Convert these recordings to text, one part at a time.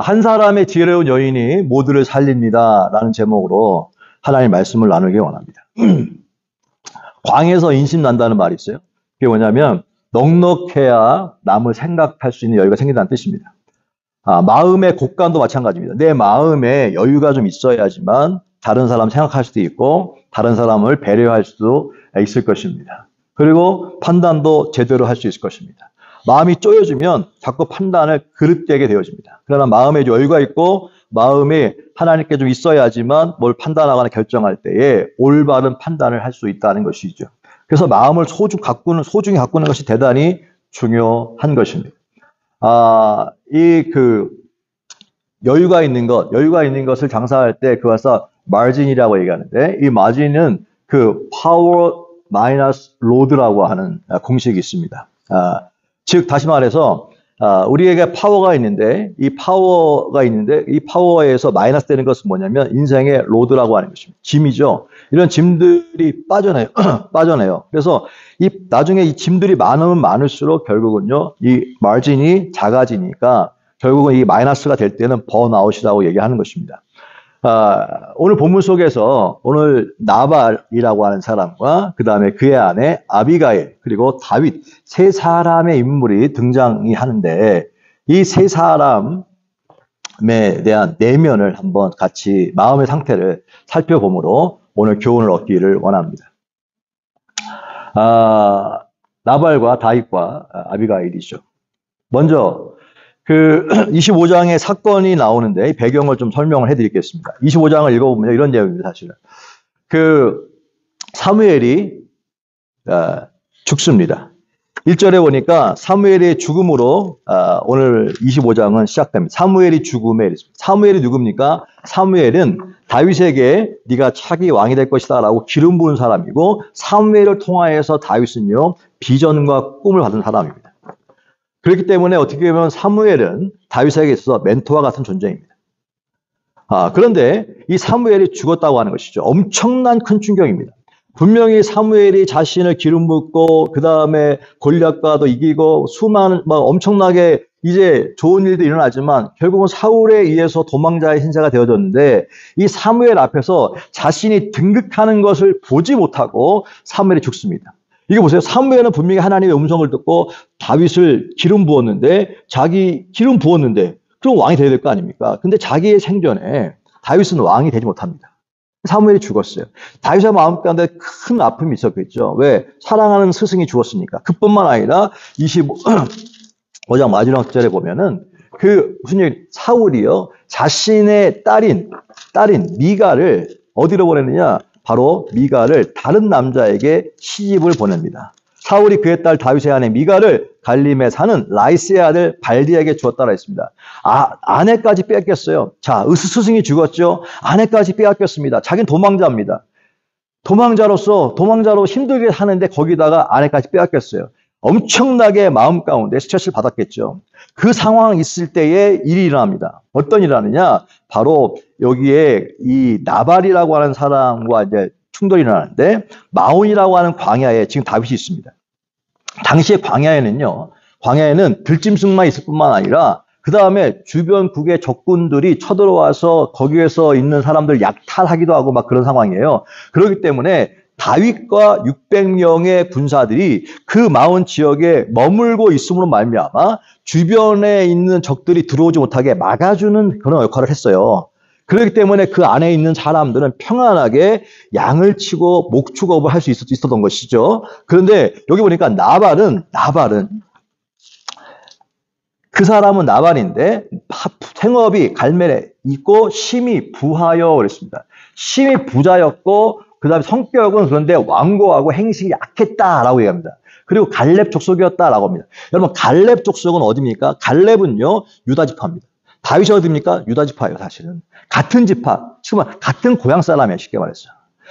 한 사람의 지혜로운 여인이 모두를 살립니다. 라는 제목으로 하나님의 말씀을 나누기 원합니다. 광에서 인심 난다는 말이 있어요. 그게 뭐냐면 넉넉해야 남을 생각할 수 있는 여유가 생긴다는 뜻입니다. 마음의 곡간도 마찬가지입니다. 내 마음에 여유가 좀 있어야지만 다른 사람 생각할 수도 있고 다른 사람을 배려할 수도 있을 것입니다. 그리고 판단도 제대로 할 수 있을 것입니다. 마음이 쪼여지면 자꾸 판단을 그릇되게 되어집니다. 그러나 마음에 여유가 있고 마음이 하나님께 좀 있어야지만 뭘 판단하거나 결정할 때에 올바른 판단을 할 수 있다는 것이죠. 그래서 마음을 소중히 가꾸는 것이 대단히 중요한 것입니다. 여유가 있는 것을 장사할 때 그것을 마진이라고 얘기하는데, 이 마진은 그 파워 마이너스 로드라고 하는 공식이 있습니다. 즉, 다시 말해서, 우리에게 파워가 있는데, 이 파워에서 마이너스 되는 것은 뭐냐면, 인생의 로드라고 하는 것입니다. 짐이죠. 이런 짐들이 빠져나요. 그래서, 나중에 이 짐들이 많으면 많을수록 결국은요, 이 마진이 작아지니까, 결국은 이 마이너스가 될 때는 번아웃이라고 얘기하는 것입니다. 오늘 본문 속에서 오늘 나발이라고 하는 사람과 그 다음에 그의 아내 아비가일 그리고 다윗 세 사람의 인물이 등장이 하는데, 이 세 사람에 대한 내면을 한번 같이 마음의 상태를 살펴보므로 오늘 교훈을 얻기를 원합니다. 나발과 다윗과 아비가일이죠. 먼저 25장의 사건이 나오는데 배경을 좀 설명을 해드리겠습니다. 25장을 읽어보면 이런 내용입니다. 사실은 사무엘이 죽습니다. 1절에 보니까 사무엘의 죽음으로 오늘 25장은 시작됩니다. 사무엘이 죽음에 이랬습니다. 사무엘이 누굽니까? 사무엘은 다윗에게 네가 차기 왕이 될 것이다 라고 기름 부은 사람이고, 사무엘을 통하여서 다윗은요 비전과 꿈을 받은 사람입니다. 그렇기 때문에 어떻게 보면 사무엘은 다윗에게 있어서 멘토와 같은 존재입니다. 그런데 이 사무엘이 죽었다고 하는 것이죠. 엄청난 큰 충격입니다. 분명히 사무엘이 자신을 기름 붓고 그 다음에 골리앗과도 이기고 수많은 엄청나게 이제 좋은 일도 일어나지만 결국은 사울에 의해서 도망자의 신세가 되어졌는데, 이 사무엘 앞에서 자신이 등극하는 것을 보지 못하고 사무엘이 죽습니다. 이거 보세요. 사무엘은 분명히 하나님의 음성을 듣고 다윗을 기름 부었는데, 그럼 왕이 되어야 될 거 아닙니까? 근데 자기의 생전에 다윗은 왕이 되지 못합니다. 사무엘이 죽었어요. 다윗의 마음 가운데 큰 아픔이 있었겠죠. 왜? 사랑하는 스승이 죽었으니까. 그뿐만 아니라 25장 마지막 절에 보면은 무슨 얘기, 사울이요 자신의 딸인 미가를 어디로 보냈느냐? 바로 미가를 다른 남자에게 시집을 보냅니다. 사울이 그의 딸 다윗의 아내 미가를 갈림에 사는 라이스의 아들 발디에게 주었다라 했습니다. 아내까지 빼앗겼어요. 자, 스승이 죽었죠. 아내까지 빼앗겼습니다. 자기는 도망자입니다. 도망자로 힘들게 사는데 거기다가 아내까지 빼앗겼어요. 엄청나게 마음 가운데 스트레스를 받았겠죠. 그 상황 있을 때에 일이 일어납니다. 어떤 일이 일어나느냐? 바로 여기에 이 나발이라고 하는 사람과 이제 충돌이 일어나는데, 마온이라고 하는 광야에 지금 다윗이 있습니다. 당시에 광야에는 들짐승만 있을 뿐만 아니라 그 다음에 주변국의 적군들이 쳐들어와서 거기에서 있는 사람들 약탈하기도 하고 막 그런 상황이에요. 그렇기 때문에 다윗과 600명의 군사들이 그 마온 지역에 머물고 있음으로 말미암아 주변에 있는 적들이 들어오지 못하게 막아주는 그런 역할을 했어요. 그렇기 때문에 그 안에 있는 사람들은 평안하게 양을 치고 목축업을 할 수 있었던 것이죠. 그런데 여기 보니까 나발은 그 사람은 나발인데 생업이 갈멜에 있고 심히 부하여 그랬습니다. 심히 부자였고 그 다음에 성격은 그런데 완고하고 행실이 약했다라고 얘기합니다. 그리고 갈렙 족속이었다라고 합니다. 여러분, 갈렙 족속은 어디입니까? 갈렙은요 유다 지파입니다. 다윗이 어디입니까? 유다 지파예요. 사실은 같은 지파, 지금 같은 고향 사람이에요. 쉽게 말해서.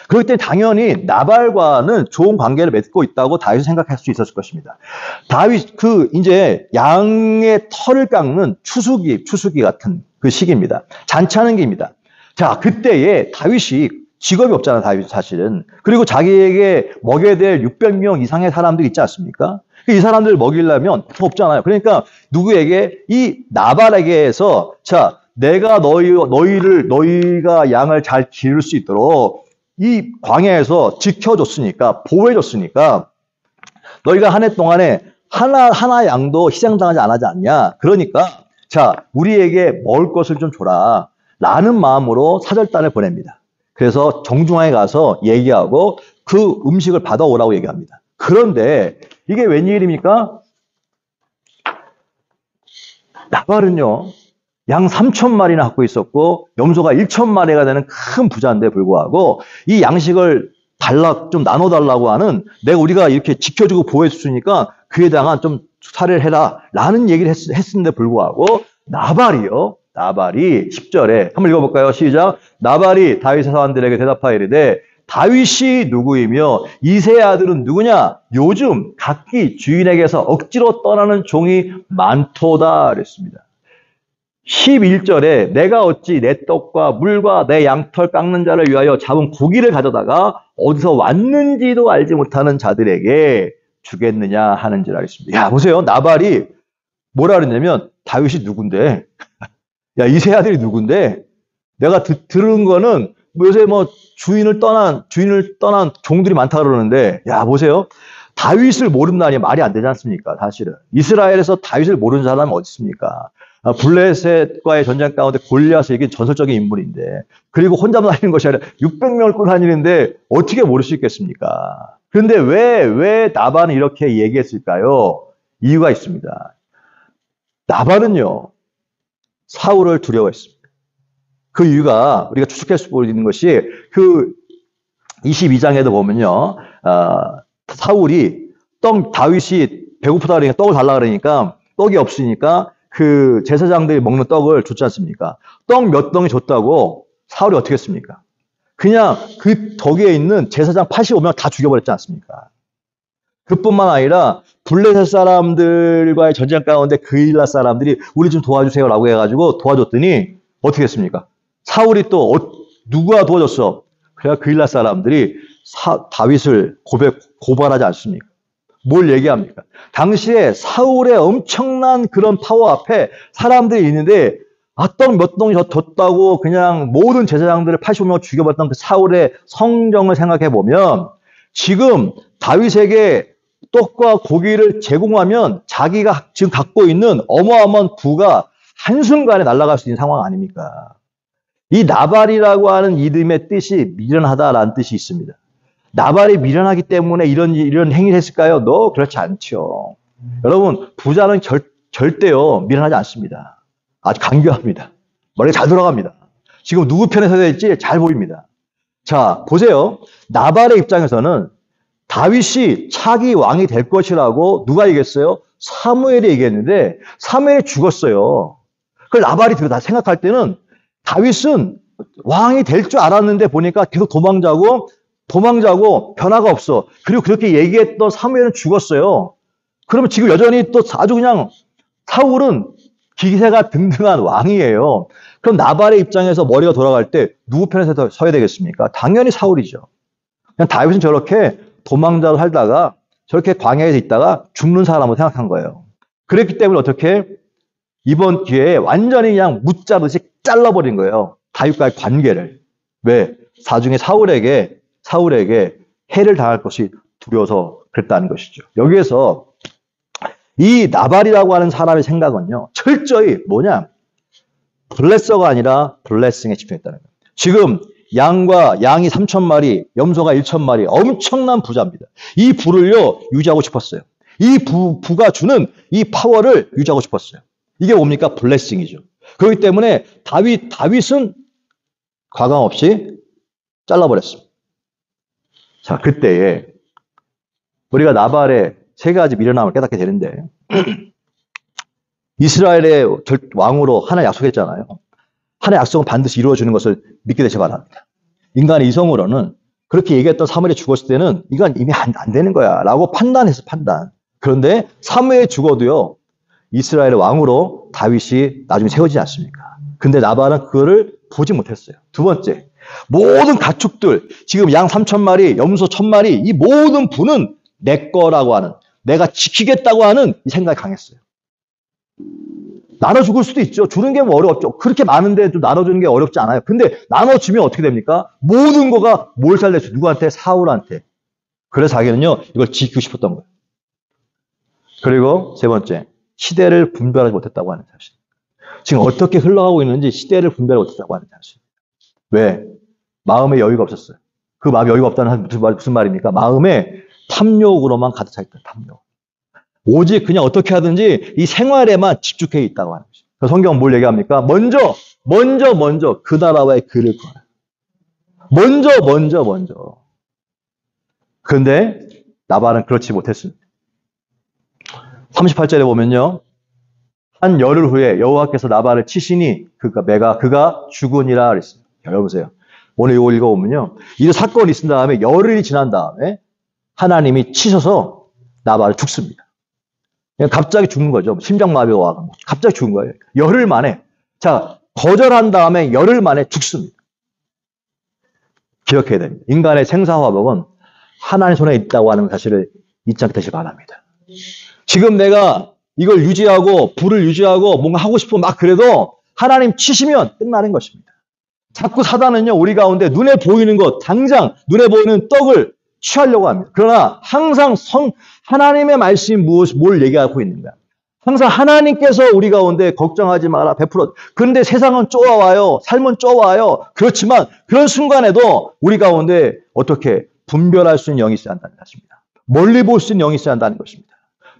그렇기 때문에 당연히 나발과는 좋은 관계를 맺고 있다고 다윗이 생각할 수 있었을 것입니다. 다윗 이제 양의 털을 깎는 추수기 같은 그 시기입니다. 잔치하는 기입니다. 자, 그때에 다윗이 직업이 없잖아, 다윗 사실은. 그리고 자기에게 먹여야 될 600명 이상의 사람들이 있지 않습니까? 이 사람들 먹이려면 없잖아요. 그러니까 누구에게? 이 나발에게서 자, 내가 너희가 양을 잘 기를 수 있도록 이 광야에서 지켜줬으니까, 보호해줬으니까 너희가 한 해 동안에 하나 양도 희생당하지 않았냐. 그러니까 자, 우리에게 먹을 것을 좀 줘라 라는 마음으로 사절단을 보냅니다. 그래서 정중하게 가서 얘기하고 그 음식을 받아오라고 얘기합니다. 그런데 이게 웬일입니까? 나발은요, 양 3,000마리나 갖고 있었고 염소가 1,000마리가 되는 큰 부자인데 불구하고 이 양식을 좀 나눠달라고 하는, 우리가 이렇게 지켜주고 보호해줬으니까 그에 대한 좀 살해를 해라 라는 얘기를 했는데 불구하고 나발이 10절에 한번 읽어볼까요? 시작. 나발이 다윗의 사람들에게 대답하여 이르되 다윗이 누구이며 이새의 아들은 누구냐? 요즘 각기 주인에게서 억지로 떠나는 종이 많도다 그랬습니다. 11절에 내가 어찌 내 떡과 물과 내 양털 깎는 자를 위하여 잡은 고기를 가져다가 어디서 왔는지도 알지 못하는 자들에게 주겠느냐 하는지를 알겠습니다. 야, 보세요. 나발이 뭐라 그랬냐면 다윗이 누군데? 야, 이새의 아들이 누군데? 내가 들은 거는 요새 주인을 떠난 종들이 많다 그러는데, 야, 보세요. 다윗을 모른다니 말이 안 되지 않습니까? 사실은. 이스라엘에서 다윗을 모르는 사람이 어디 있습니까? 블레셋과의 전쟁 가운데 골리앗이 이게 전설적인 인물인데, 그리고 혼자만 다니는 것이 아니라 600명을 끌고 다니는데 어떻게 모를 수 있겠습니까? 그런데 왜 나발은 이렇게 얘기했을까요? 이유가 있습니다. 나발은요, 사울을 두려워했습니다. 그 이유가 우리가 추측할 수 있는 것이 그 22장에도 보면요, 사울이 다윗이 배고프다 그러니까 떡을 달라 그러니까 떡이 없으니까 그 제사장들이 먹는 떡을 줬지 않습니까? 떡 몇 덩이 줬다고 사울이 어떻게 했습니까? 그냥 그 덕에 있는 제사장 85명 다 죽여버렸지 않습니까? 그뿐만 아니라 블레셋 사람들과의 전쟁 가운데 그일라 사람들이 우리 좀 도와주세요라고 해가지고 도와줬더니 어떻게 했습니까? 사울이 또 누가 도와줬어? 그래야 그일라 사람들이 다윗을 고발하지 않습니까? 뭘 얘기합니까? 당시에 사울의 엄청난 그런 파워 앞에 사람들이 있는데 떡 몇 덩이 줬다고 그냥 모든 제사장들을 85명 죽여버렸던 그 사울의 성정을 생각해 보면 지금 다윗에게 떡과 고기를 제공하면 자기가 지금 갖고 있는 어마어마한 부가 한순간에 날아갈 수 있는 상황 아닙니까? 이 나발이라고 하는 이름의 뜻이 미련하다라는 뜻이 있습니다. 나발이 미련하기 때문에 이런 행위를 했을까요? 그렇지 않죠. 여러분, 부자는 절대요 미련하지 않습니다. 아주 간교합니다. 머리가 잘 돌아갑니다. 지금 누구 편에 서야 될지 잘 보입니다. 자, 보세요. 나발의 입장에서는 다윗이 차기 왕이 될 것이라고 누가 얘기했어요? 사무엘이 얘기했는데 사무엘이 죽었어요. 그걸 나발이 다 생각할 때는 다윗은 왕이 될 줄 알았는데 보니까 계속 도망자고 변화가 없어. 그리고 그렇게 얘기했던 사무엘은 죽었어요. 그러면 지금 여전히 또 아주 그냥 사울은 기세가 등등한 왕이에요. 그럼 나발의 입장에서 머리가 돌아갈 때 누구 편에 서야 되겠습니까? 당연히 사울이죠. 그냥 다윗은 저렇게 도망자로 살다가 저렇게 광야에 있다가 죽는 사람으로 생각한 거예요. 그랬기 때문에 어떻게 이번 기회에 완전히 그냥 무자르듯이 잘라버린 거예요. 다윗과의 관계를. 왜? 나중에 사울에게 해를 당할 것이 두려워서 그랬다는 것이죠. 여기에서 이 나발이라고 하는 사람의 생각은요, 철저히 뭐냐? 블레서가 아니라 블레싱에 집중했다는 거예요. 지금 양이 3,000마리, 염소가 1,000마리, 엄청난 부자입니다. 이 부를요, 유지하고 싶었어요. 이 부가 주는 이 파워를 유지하고 싶었어요. 이게 뭡니까? 블레싱이죠. 그렇기 때문에 다윗은 과감 없이 잘라버렸습니다. 자, 그때에 우리가 나발의 세 가지 미련함을 깨닫게 되는데 이스라엘의 왕으로 하나 약속했잖아요. 하나의 약속은 반드시 이루어지는 것을 믿게 되시 바랍니다. 인간의 이성으로는 그렇게 얘기했던 사무엘이 죽었을 때는 이건 이미 안 되는 거야 라고 판단했어. 그런데 사무엘이 죽어도요, 이스라엘의 왕으로 다윗이 나중에 세워지지 않습니까? 근데 나발은 그거를 보지 못했어요. 두 번째, 모든 가축들, 지금 양 3,000마리, 염소 1,000마리, 이 모든 부는 내 거라고 하는, 내가 지키겠다고 하는 이 생각이 강했어요. 나눠 죽을 수도 있죠. 주는 게 뭐 어렵죠. 그렇게 많은데 좀 나눠주는 게 어렵지 않아요. 근데 나눠주면 어떻게 됩니까? 모든 거가 뭘 살렸죠? 누구한테? 사울한테. 그래서 자기는요, 이걸 지키고 싶었던 거예요. 그리고 세 번째, 시대를 분별하지 못했다고 하는 사실. 지금 어떻게 흘러가고 있는지 시대를 분별하지 못했다고 하는 사실. 왜? 마음에 여유가 없었어요. 그 마음에 여유가 없다는 무슨 말입니까? 마음에 탐욕으로만 가득 차 있다. 탐욕. 오직 그냥 어떻게 하든지 이 생활에만 집중해 있다고 하는 것이죠. 성경은 뭘 얘기합니까? 먼저 그 나라와의 그를 구하라. 먼저. 그런데 나발은 그렇지 못했습니다. 38절에 보면요. 한 열흘 후에 여호와께서 나발을 치시니 그가 죽으니라 그랬어요. 여러분 오늘 이거 읽어보면요. 이 사건이 있은 다음에 열흘이 지난 다음에 하나님이 치셔서 나발을 죽습니다. 그냥 갑자기 죽는 거죠. 심장마비가 와서 갑자기 죽은 거예요. 열흘 만에. 자, 거절한 다음에 열흘 만에 죽습니다. 기억해야 됩니다. 인간의 생사화복은 하나님 손에 있다고 하는 사실을 잊지 않게 되시기 바랍니다. 지금 내가 이걸 유지하고 불을 유지하고 뭔가 하고 싶으면 막 그래도 하나님 치시면 끝나는 것입니다. 자꾸 사단은요, 우리 가운데 눈에 보이는 것, 당장 눈에 보이는 떡을 취하려고 합니다. 그러나 항상 하나님의 말씀이 뭘 얘기하고 있는가? 항상 하나님께서 우리 가운데 걱정하지 마라, 베풀어. 그런데 세상은 쪼아와요. 삶은 쪼아와요. 그렇지만 그런 순간에도 우리 가운데 어떻게 분별할 수 있는 영이 있어야 한다는 것입니다. 멀리 볼 수 있는 영이 있어야 한다는 것입니다.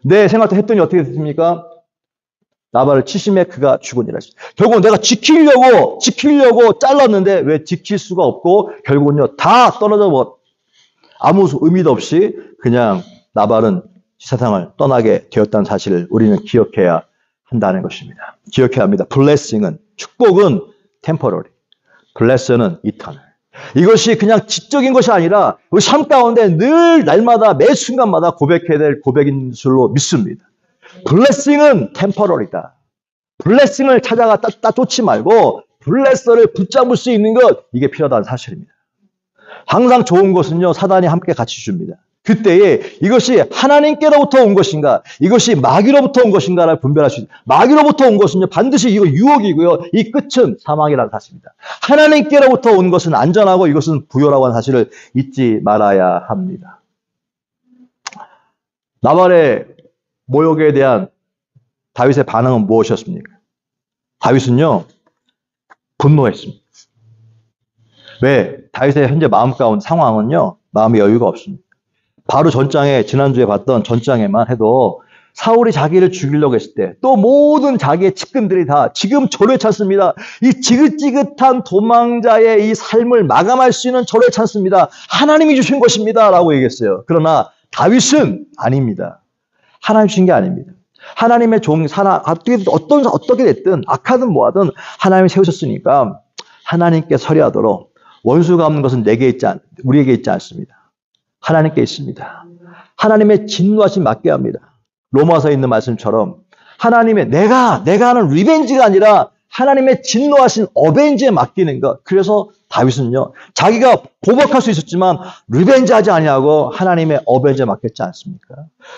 내 생각도 했더니 어떻게 됐습니까? 나발을 치심에 그가 죽으니라. 결국은 내가 지키려고 잘랐는데 왜 지킬 수가 없고 결국은요 다 떨어져 버렸. 아무 의미도 없이 그냥 나발은 세상을 떠나게 되었다는 사실을 우리는 기억해야 한다는 것입니다. 기억해야 합니다. 블레싱은, 축복은 temporary, blessing은 eternal. 이것이 그냥 지적인 것이 아니라 우리 삶 가운데 늘 날마다 매 순간마다 고백해야 될 고백인 줄로 믿습니다. 블레싱은 temporary다. 블레싱을 찾아가 쫓지 말고 블레서를 붙잡을 수 있는 것, 이게 필요하다는 사실입니다. 항상 좋은 것은요, 사단이 함께 같이 줍니다. 그때에 이것이 하나님께로부터 온 것인가, 이것이 마귀로부터 온 것인가를 분별할 수 있습니다. 마귀로부터 온 것은요, 반드시 이거 유혹이고요, 이 끝은 사망이라는 사실입니다. 하나님께로부터 온 것은 안전하고 이것은 부요라고 하는 사실을 잊지 말아야 합니다. 나발의 모욕에 대한 다윗의 반응은 무엇이었습니까? 다윗은요, 분노했습니다. 왜? 다윗의 현재 마음 가운데 상황은요, 마음의 여유가 없습니다. 바로 전장에, 지난주에 봤던 전장에만 해도 사울이 자기를 죽이려고 했을 때 또 모든 자기의 측근들이 다 지금 저를 찾습니다. 이 지긋지긋한 도망자의 이 삶을 마감할 수 있는 저를 찾습니다. 하나님이 주신 것입니다. 라고 얘기했어요. 그러나 다윗은 아닙니다. 하나님 주신 게 아닙니다. 하나님의 어떻게 됐든 악하든 뭐하든 하나님이 세우셨으니까 하나님께 서리하도록 원수가 없는 것은 우리에게 있지 않습니다. 하나님께 있습니다. 하나님의 진노하심 맡겨야 합니다. 로마서에 있는 말씀처럼 하나님의 내가 하는 리벤지가 아니라 하나님의 진노하신 어벤지에 맡기는 것. 그래서 다윗은요, 자기가 보복할 수 있었지만 리벤지하지 아니하고 하나님의 어벤지에 맡겼지 않습니까?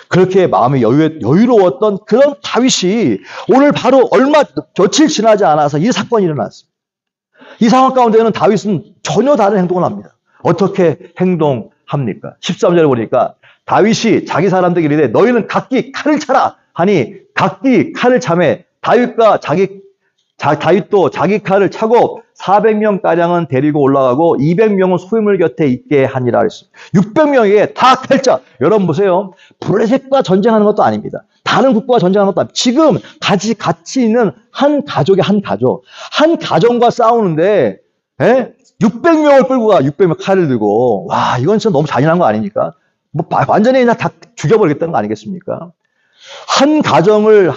그렇게 마음이 여유로웠던 그런 다윗이 오늘 바로 며칠 지나지 않아서 이 사건이 일어났습니다. 이 상황 가운데는 다윗은 전혀 다른 행동을 합니다. 어떻게 행동합니까? 13절에 보니까 다윗이 자기 사람들에게 이르되 너희는 각기 칼을 차라 하니 각기 칼을 차매 다윗도 자기 칼을 차고 400명가량은 데리고 올라가고 200명은 소유물 곁에 있게 하니라 그랬습니다. 600명에게 다 칼자. 여러분 보세요. 블레셋과 전쟁하는 것도 아닙니다. 다른 국가와 전쟁하는 것도 아닙니다. 지금 같이 있는 한 가정과 싸우는데 600명을 끌고 가. 600명 칼을 들고. 와, 이건 진짜 너무 잔인한 거 아닙니까? 완전히 그냥 다 죽여버리겠다는 거 아니겠습니까? 한 가정을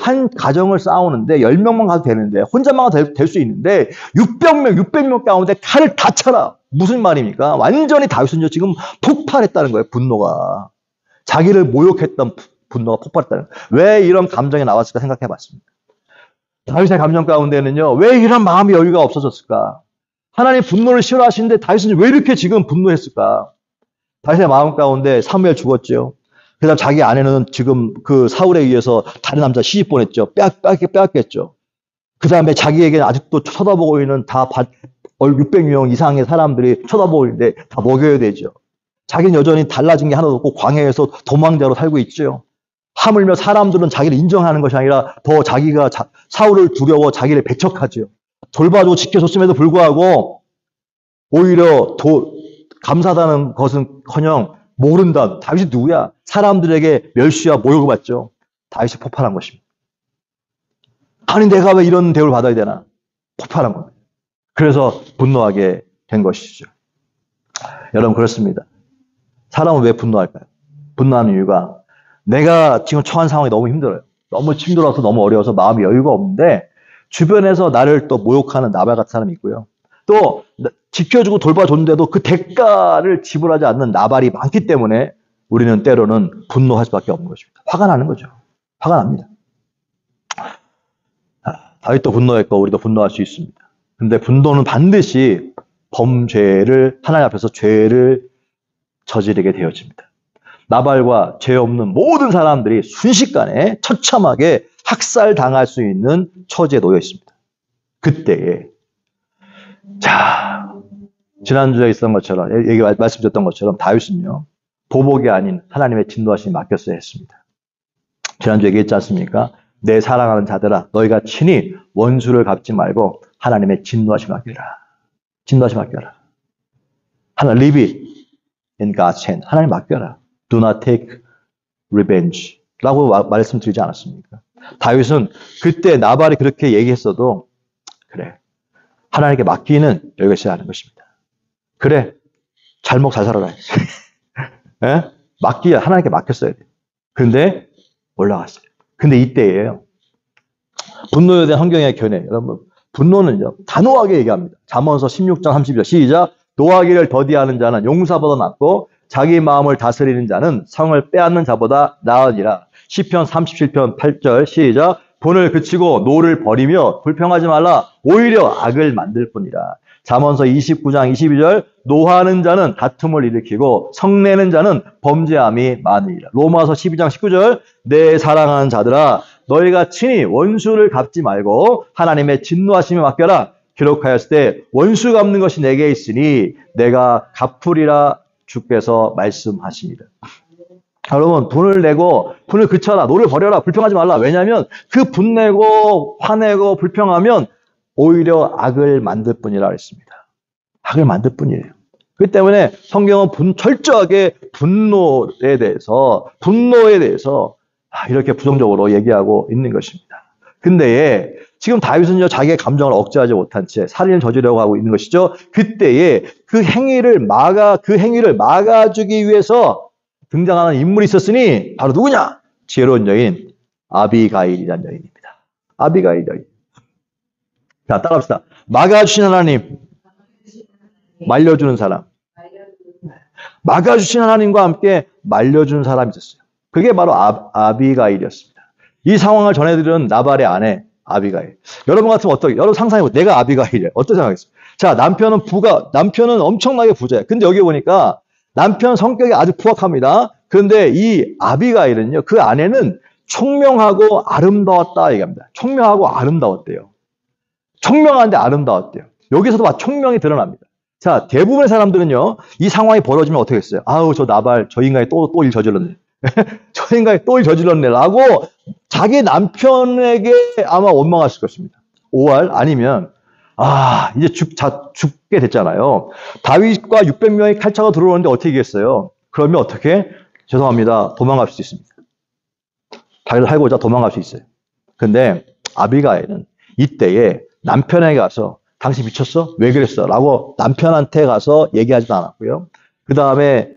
싸우는데 10명만 가도 되는데 혼자만 가도 될 수 있는데 600명 가운데 칼을 다 차라. 무슨 말입니까? 완전히 다윗은요 지금 폭발했다는 거예요. 분노가. 자기를 모욕했던 분노가 폭발했다는 거예요. 왜 이런 감정이 나왔을까 생각해 봤습니다. 다윗의 감정 가운데는요 왜 이런 마음의 여유가 없어졌을까? 하나님 분노를 싫어하시는데 다윗은 왜 이렇게 지금 분노했을까? 다윗의 마음 가운데 사무엘 죽었죠. 그다음 자기 아내는 지금 그 사울에 의해서 다른 남자 시집 보냈죠. 빼앗겼죠. 그 다음에 자기에게는 아직도 쳐다보고 있는 600명 이상의 사람들이 쳐다보고 있는데 다 먹여야 되죠. 자기는 여전히 달라진 게 하나도 없고 광야에서 도망자로 살고 있죠. 하물며 사람들은 자기를 인정하는 것이 아니라 더 자기가 사울을 두려워 자기를 배척하죠. 돌봐주고 지켜줬음에도 불구하고 오히려 감사하다는 것은커녕 모른다. 다윗이 누구야? 사람들에게 멸시와 모욕을 받죠. 다윗이 폭발한 것입니다. 아니 내가 왜 이런 대우를 받아야 되나? 폭발한 겁니다. 그래서 분노하게 된 것이죠. 여러분 그렇습니다. 사람은 왜 분노할까요? 분노하는 이유가 내가 지금 처한 상황이 너무 힘들어요. 너무 힘들어서 너무 어려워서 마음이 여유가 없는데 주변에서 나를 또 모욕하는 나발 같은 사람이 있고요. 또 지켜주고 돌봐줬는데도 그 대가를 지불하지 않는 나발이 많기 때문에 우리는 때로는 분노할 수밖에 없는 것입니다. 화가 나는 거죠. 화가 납니다. 다윗도 분노했고 우리도 분노할 수 있습니다. 근데 분노는 반드시 범죄를 하나님 앞에서 죄를 저지르게 되어집니다. 나발과 죄 없는 모든 사람들이 순식간에 처참하게 학살당할 수 있는 처지에 놓여 있습니다. 그때에 자 지난주에 있었던 것처럼 말씀드렸던 것처럼 다윗은요 보복이 아닌 하나님의 진노하심이 맡겼어야 했습니다. 지난주에 얘기했지 않습니까? 내 사랑하는 자들아 너희가 친히 원수를 갚지 말고 하나님의 진노하심 맡겨라. 진노하심 맡겨라. 하나님 leave it in God's hand. 하나님 맡겨라. Do not take revenge 라고 말씀드리지 않았습니까? 다윗은 그때 나발이 그렇게 얘기했어도 그래 하나님께 맡기는 여유가 있어야 하는 것입니다. 그래 잘 먹고 잘 살아라. 예? 맡기야 하나님께 맡겼어야 돼요. 그런데 올라갔어요. 근데 이때예요. 분노에 대한 성경의 견해. 여러분 분노는요 단호하게 얘기합니다. 잠언서 16장 32절 시작. 노하기를 더디하는 자는 용사보다 낫고 자기 마음을 다스리는 자는 성을 빼앗는 자보다 나으니라. 시편 37편 8절 시작. 분을 그치고 노를 버리며 불평하지 말라. 오히려 악을 만들 뿐이라. 잠언서 29장 22절 노하는 자는 다툼을 일으키고 성내는 자는 범죄함이 많으리라. 로마서 12장 19절 내 사랑하는 자들아 너희가 친히 원수를 갚지 말고 하나님의 진노하심에 맡겨라. 기록하였을 때 원수 갚는 것이 내게 있으니 내가 갚으리라 주께서 말씀하십니다. 여러분 분을 내고 분을 그쳐라. 노를 버려라. 불평하지 말라. 왜냐하면 그 분내고 화내고 불평하면 오히려 악을 만들 뿐이라 했습니다. 악을 만들 뿐이에요. 그렇기 때문에 성경은 철저하게 분노에 대해서 이렇게 부정적으로 얘기하고 있는 것입니다. 근데 지금 다윗은요 자기의 감정을 억제하지 못한 채 살인을 저지르려고 하고 있는 것이죠. 그때에 그 행위를 막아주기 위해서 등장하는 인물이 있었으니 바로 누구냐? 지혜로운 여인 아비가일이라는 여인입니다. 아비가일 여인. 자, 따라합시다. 막아주신 하나님, 말려주는 사람. 막아주신 하나님과 함께 말려주는 사람이 있었어요. 그게 바로 아비가일이었습니다. 이 상황을 전해드리는 나발의 아내 아비가일. 여러분 같으면 어떻게? 여러분 상상해보세요. 내가 아비가일이에요. 어떻게 생각하겠어요? 자, 남편은 엄청나게 부자예요. 근데 여기 보니까 남편 성격이 아주 부악합니다. 그런데 이 아비가일은요, 그 아내는 총명하고 아름다웠다 얘기합니다. 총명하고 아름다웠대요. 총명한데 아름다웠대요. 여기서도 총명이 드러납니다. 자, 대부분의 사람들은요, 이 상황이 벌어지면 어떻게 했어요? 아우, 저 나발, 저 인간이 또 일 저질렀네. 저 인간이 또 일 저질렀네. 라고 자기 남편에게 아마 원망했을 것입니다. 5할 아니면, 이제 죽게 됐잖아요. 다윗과 600명의 칼차가 들어오는데 어떻게 얘기했어요? 그러면 어떻게? 죄송합니다. 도망갈 수 있습니다. 다윗을 살고자 도망갈 수 있어요. 근데 아비가일은 이때에 남편에게 가서 당신 미쳤어? 왜 그랬어? 라고 남편한테 가서 얘기하지도 않았고요. 그 다음에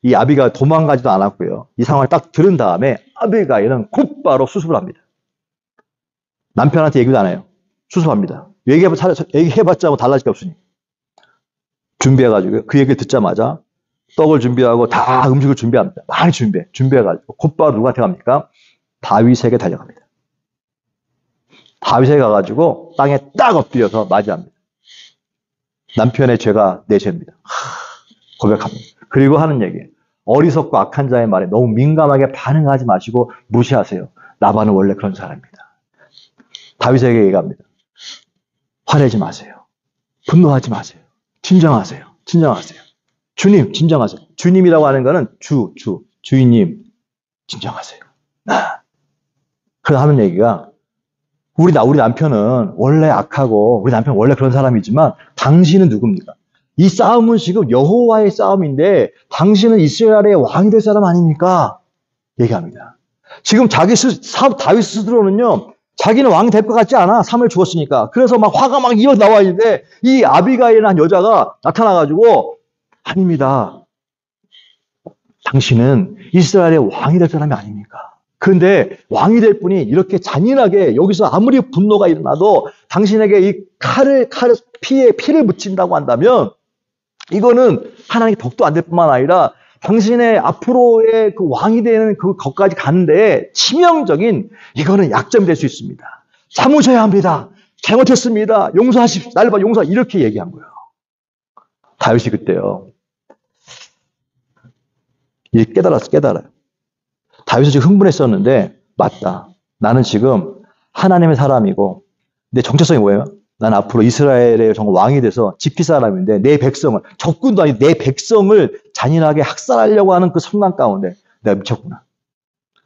이 아비가일 도망가지도 않았고요. 이 상황을 딱 들은 다음에 아비가일은 곧바로 수습을 합니다. 남편한테 얘기도 안 해요. 수습합니다. 얘기해봤자 뭐 달라질 게 없으니. 준비해가지고 그 얘기를 듣자마자 떡을 준비하고 다 음식을 준비합니다. 많이 준비해가지고 곧바로 누구한테 갑니까? 다윗에게 달려갑니다. 다윗에 가가지고 땅에 딱 엎드려서 맞이합니다. 남편의 죄가 내 죄입니다. 고백합니다. 그리고 하는 얘기. 어리석고 악한 자의 말에 너무 민감하게 반응하지 마시고 무시하세요. 나발은 원래 그런 사람입니다. 다윗에게 얘기합니다. 화내지 마세요. 분노하지 마세요. 진정하세요. 진정하세요. 주님, 진정하세요. 주님이라고 하는 거는 주인님, 진정하세요. 그래서 하는 얘기가 우리 남편은 원래 악하고 우리 남편은 원래 그런 사람이지만 당신은 누굽니까? 이 싸움은 지금 여호와의 싸움인데 당신은 이스라엘의 왕이 될 사람 아닙니까? 얘기합니다. 지금 다윗 스스로는요, 자기는 왕이 될 것 같지 않아. 사무엘 죽었으니까. 그래서 막 화가 막 이어 나와 있는데 이 아비가일이라는 여자가 나타나가지고 아닙니다. 당신은 이스라엘의 왕이 될 사람이 아닙니까? 그런데 왕이 될 분이 이렇게 잔인하게 여기서 아무리 분노가 일어나도 당신에게 이 피를 묻힌다고 한다면 이거는 하나님의 덕도 안 될 뿐만 아니라 당신의 앞으로의 그 왕이 되는 그것까지 가는데 치명적인 이거는 약점이 될 수 있습니다. 참으셔야 합니다. 잘못했습니다. 용서하십시오. 나를 봐 용서 이렇게 얘기한 거예요. 다윗이 그때요. 깨달아요. 다윗은 지금 흥분했었는데 맞다. 나는 지금 하나님의 사람이고 내 정체성이 뭐예요? 난 앞으로 이스라엘의 정말 왕이 돼서 지킬 사람인데 내 백성을 적군도 아니고 내 백성을 잔인하게 학살하려고 하는 그 성감 가운데 내가 미쳤구나.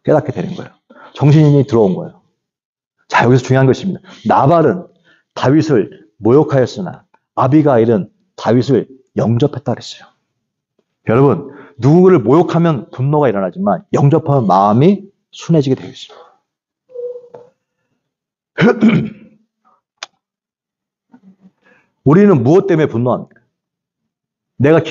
깨닫게 되는 거예요. 정신이 들어온 거예요. 자, 여기서 중요한 것입니다. 나발은 다윗을 모욕하였으나 아비가일은 다윗을 영접했다 그랬어요. 여러분, 누구를 모욕하면 분노가 일어나지만 영접하면 마음이 순해지게 되어 있습니다. 우리는 무엇 때문에 분노합니까? 내가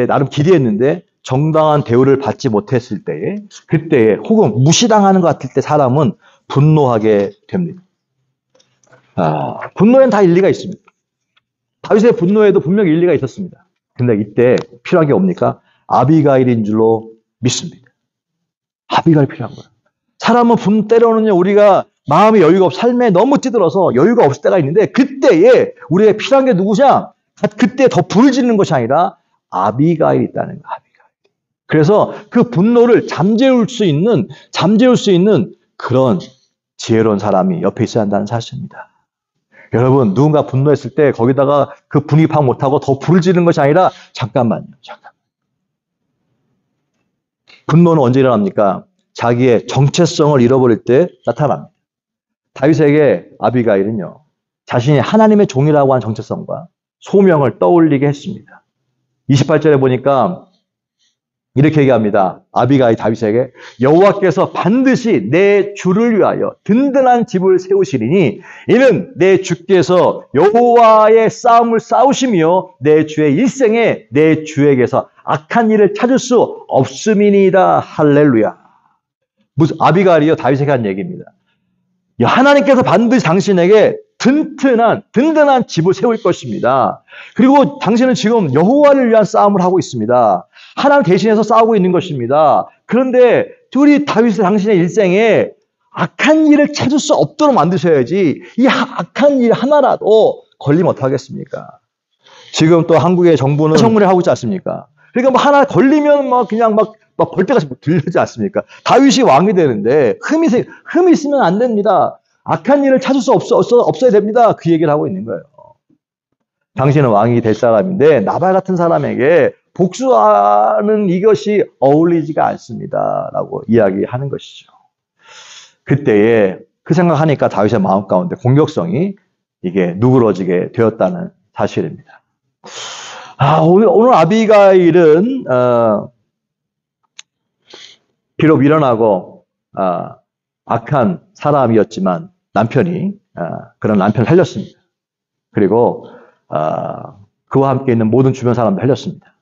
나름 기대했는데 정당한 대우를 받지 못했을 때에, 그때에 혹은 무시당하는 것 같을 때 사람은 분노하게 됩니다. 분노에는 다 일리가 있습니다. 다윗의 분노에도 분명히 일리가 있었습니다. 근데 이때 필요한 게 뭡니까? 아비가일인 줄로 믿습니다. 아비가일 필요한 거예요. 사람은 때로는요, 우리가 마음의 여유가 삶에 너무 찌들어서 여유가 없을 때가 있는데 그때에 우리가 필요한 게 누구냐? 그때 더 불을 지르는 것이 아니라 아비가일이 있다는 거예요. 아비가일. 그래서 그 분노를 잠재울 수 있는 그런 지혜로운 사람이 옆에 있어야 한다는 사실입니다. 여러분, 누군가 분노했을 때 거기다가 그 분위기 파악 못하고 더 불을 지르는 것이 아니라 잠깐만요. 분노는 언제 일어납니까? 자기의 정체성을 잃어버릴 때 나타납니다. 다윗에게 아비가일은요, 자신이 하나님의 종이라고 하는 정체성과 소명을 떠올리게 했습니다. 28절에 보니까 이렇게 얘기합니다. 아비가일 다윗에게 여호와께서 반드시 내 주를 위하여 든든한 집을 세우시리니 이는 내 주께서 여호와의 싸움을 싸우시며 내 주의 일생에 내 주에게서 악한 일을 찾을 수 없음이니이다. 할렐루야. 무슨 아비가일이요? 다윗에게 한 얘기입니다. 하나님께서 반드시 당신에게 든든한 집을 세울 것입니다. 그리고 당신은 지금 여호와를 위한 싸움을 하고 있습니다. 하나님 대신해서 싸우고 있는 것입니다. 그런데 우리 다윗은 당신의 일생에 악한 일을 찾을 수 없도록 만드셔야지 이 악한 일 하나라도 걸리면 어떡하겠습니까? 지금 또 한국의 정부는 청문회를 하고 있지 않습니까? 그러니까 뭐 하나 걸리면 그냥 벌떼같이 들리지 않습니까? 다윗이 왕이 되는데 흠이 있으면 안 됩니다. 악한 일을 찾을 수 없어야 됩니다. 그 얘기를 하고 있는 거예요. 당신은 왕이 될 사람인데 나발 같은 사람에게 복수하는 이것이 어울리지가 않습니다. 라고 이야기하는 것이죠. 그때에 그 생각하니까 다윗의 마음 가운데 공격성이 이게 누그러지게 되었다는 사실입니다. 오늘 아비가일은 비록 미련하고 악한 사람이었지만 남편이 그런 남편을 살렸습니다. 그리고 그와 함께 있는 모든 주변 사람도 살렸습니다.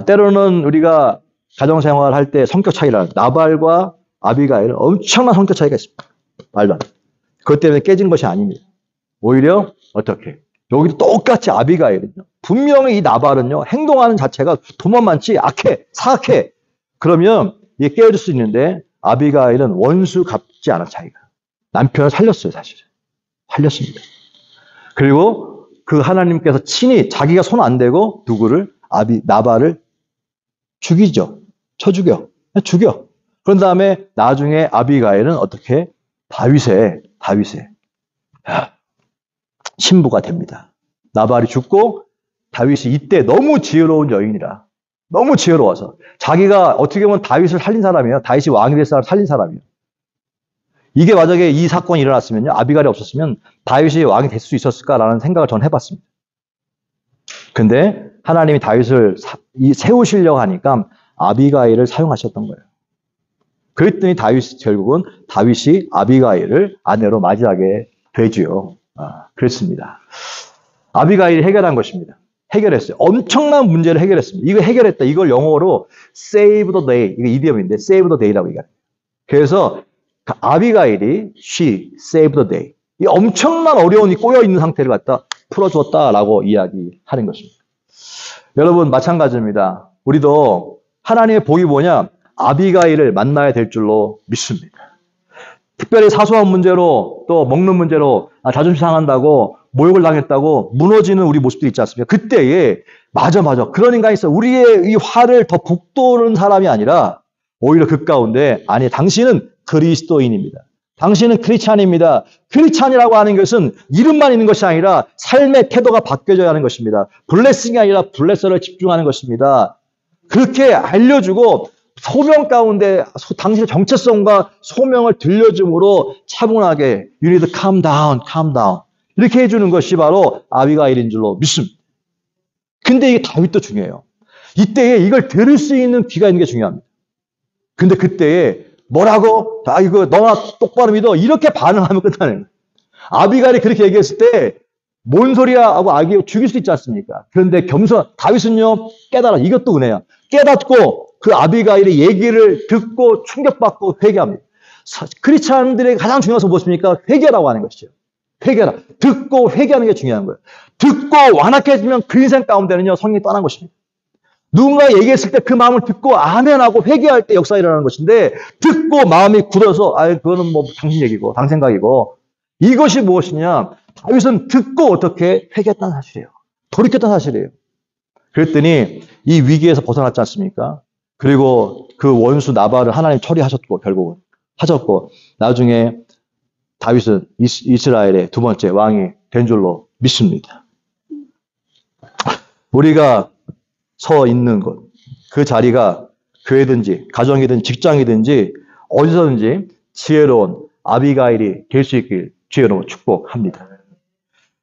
때로는 우리가 가정생활 할 때 성격 차이라 나발과 아비가일은 엄청난 성격 차이가 있습니다. 말도 안 돼요. 그것 때문에 깨진 것이 아닙니다. 오히려 어떻게? 여기도 똑같이 아비가일은요. 분명히 이 나발은요. 행동하는 자체가 도만 많지 악해, 사악해. 그러면 이게 깨어질 수 있는데 아비가일은 원수 갚지 않은 차이가. 남편을 살렸어요, 사실은. 살렸습니다. 그리고 그 하나님께서 친히 자기가 손 안 대고 누구를? 나발을 죽이죠. 쳐 죽여. 죽여. 그런 다음에 나중에 아비가일은 어떻게? 다윗의 신부가 됩니다. 나발이 죽고 다윗이 이때 너무 지혜로운 여인이라. 너무 지혜로워서. 자기가 어떻게 보면 다윗을 살린 사람이에요. 다윗이 왕이 될 사람을 살린 사람이에요. 이게 만약에 이 사건이 일어났으면요. 아비가일이 없었으면 다윗이 왕이 될 수 있었을까라는 생각을 전 해봤습니다. 근데 하나님이 다윗을 세우시려고 하니까 아비가일을 사용하셨던 거예요. 그랬더니 결국은 다윗이 아비가일을 아내로 맞이하게 되지요. 그렇습니다. 아비가일이 해결한 것입니다. 해결했어요. 엄청난 문제를 해결했습니다. 이거 해결했다. 이걸 영어로 save the day. 이게 이디엄인데 save the day라고 얘기해요. 그래서 아비가일이 she saved the day. 이 엄청난 어려움이 꼬여있는 상태를 갖다 풀어줬다라고 이야기하는 것입니다. 여러분 마찬가지입니다. 우리도 하나님의 복이 뭐냐? 아비가일을 만나야 될 줄로 믿습니다. 특별히 사소한 문제로 또 먹는 문제로 자존심 상한다고 모욕을 당했다고 무너지는 우리 모습들이 있지 않습니까? 그때에 맞아 그런 인간이 있어. 우리의 이 화를 더 북돋는 사람이 아니라 오히려 그 가운데 아니 당신은 그리스도인입니다. 당신은 크리스찬입니다. 크리스찬이라고 하는 것은 이름만 있는 것이 아니라 삶의 태도가 바뀌어져야 하는 것입니다. 블레싱이 아니라 블레서를 집중하는 것입니다. 그렇게 알려주고 소명 가운데 당신의 정체성과 소명을 들려줌으로 차분하게 You need to calm down. 이렇게 해주는 것이 바로 아비가일인 줄로 믿습니다. 근데 이게 다윗도 중요해요. 이때에 이걸 들을 수 있는 귀가 있는 게 중요합니다. 근데 그때에 뭐라고? 이거 너나 똑바로 믿어. 이렇게 반응하면 끝나는 거예요. 아비가일이 그렇게 얘기했을 때 뭔 소리야 하고 아기 죽일 수 있지 않습니까? 그런데 다윗은요 깨달아. 이것도 은혜야. 깨닫고 그 아비가일의 얘기를 듣고 충격받고 회개합니다. 크리스찬들에게 가장 중요한 것은 무엇입니까? 회개라고 하는 것이죠. 회개라. 듣고 회개하는 게 중요한 거예요. 듣고 완악해지면 그 인생 가운데는요 성령이 떠난 것입니다. 누군가 얘기했을 때 그 마음을 듣고 아멘하고 회개할 때 역사가 일어나는 것인데 듣고 마음이 굳어서 그거는 뭐 당신 얘기고 당신 생각이고 이것이 무엇이냐? 다윗은 듣고 어떻게 회개했다는 사실이에요. 돌이켰다는 사실이에요. 그랬더니 이 위기에서 벗어났지 않습니까? 그리고 그 원수 나발을 하나님 처리하셨고 결국은 하셨고 나중에 다윗은 이스라엘의 두 번째 왕이 된 줄로 믿습니다. 우리가 서 있는 곳, 그 자리가 교회든지 가정이든지 직장이든지 어디서든지 지혜로운 아비가일이 될 수 있길 주여로 축복합니다.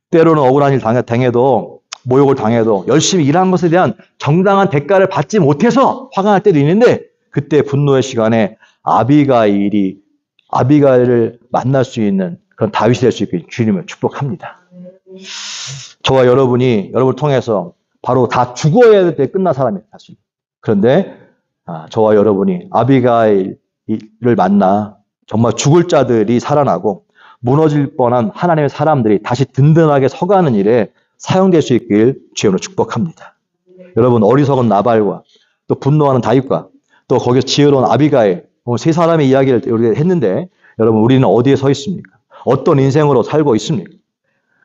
때로는 억울한 일 당해도 모욕을 당해도 열심히 일한 것에 대한 정당한 대가를 받지 못해서 화가 날 때도 있는데 그때 분노의 시간에 아비가일을 만날 수 있는 그런 다윗이 될 수 있길 주님을 축복합니다. 저와 여러분을 통해서 바로 다 죽어야 될 때 끝난 사람이에요, 사실. 그런데 저와 여러분이 아비가일을 만나 정말 죽을 자들이 살아나고 무너질 뻔한 하나님의 사람들이 다시 든든하게 서가는 일에 사용될 수 있길 주여로 축복합니다. 여러분 어리석은 나발과 또 분노하는 다윗과 또 거기서 지혜로운 아비가일 세 사람의 이야기를 우리가 했는데 여러분 우리는 어디에 서 있습니까? 어떤 인생으로 살고 있습니까?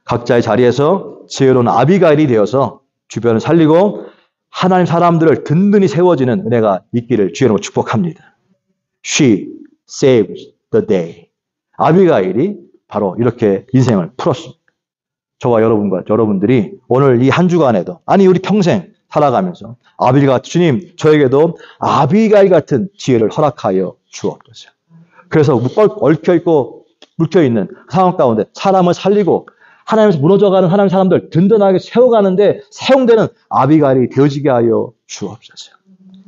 각자의 자리에서 지혜로운 아비가일이 되어서 주변을 살리고 하나님 사람들을 든든히 세워지는 은혜가 있기를 주여로 축복합니다. She saves the day. 아비가일이 바로 이렇게 인생을 풀었습니다. 저와 여러분들이 오늘 이 한 주간에도 아니 우리 평생 살아가면서 주님 저에게도 아비가일 같은 지혜를 허락하여 주옵소서. 그래서 얽혀있고 묵혀있는 상황 가운데 사람을 살리고 하나님에서 무너져가는 하나님 사람들 든든하게 세워가는데 사용되는 아비가일이 되어지게 하여 주옵소서.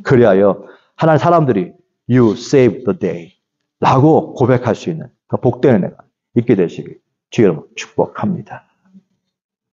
그리하여 하나님 사람들이 You save the day 라고 고백할 수 있는 그 복된 은혜가 있게 되시길 주여 축복합니다.